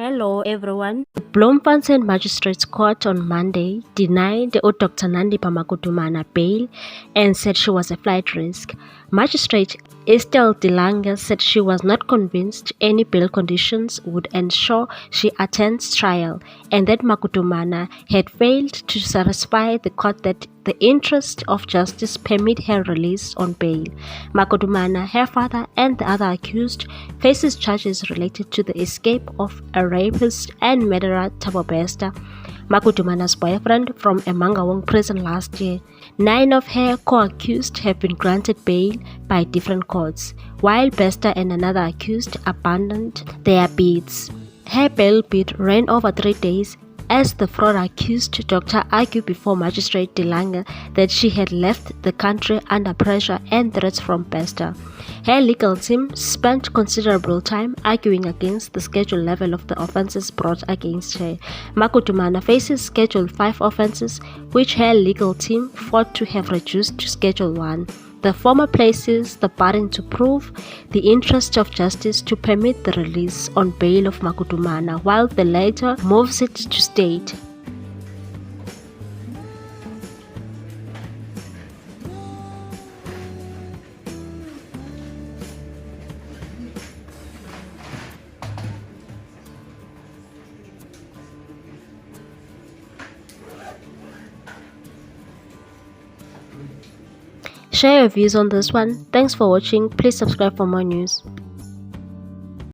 Hello everyone. Bloemfontein Magistrates Court on Monday denied Dr Nandipha Magudumana bail and said she was a flight risk. Magistrate Estelle DeLange said she was not convinced any bail conditions would ensure she attends trial and that Magudumana had failed to satisfy the court that the interest of justice permit her release on bail. Magudumana, her father, and the other accused faces charges related to the escape of a rapist and murderer Thabo Bester, Magudumana's boyfriend, from a Mangaung prison last year. 9 of her co-accused have been granted bail by different courts, while Bester and another accused abandoned their bids. Her bail bid ran over 3 days as the fraud accused doctor argued before Magistrate DeLange that she had left the country under pressure and threats from Bester. Her legal team spent considerable time arguing against the Schedule level of the offences brought against her. Magudumana faces Schedule 5 offences, which her legal team fought to have reduced to Schedule 1. The former places the burden to prove the interest of justice to permit the release on bail of Magudumana, while the latter moves it to state. Share your views on this one. Thanks for watching. Please subscribe for more news.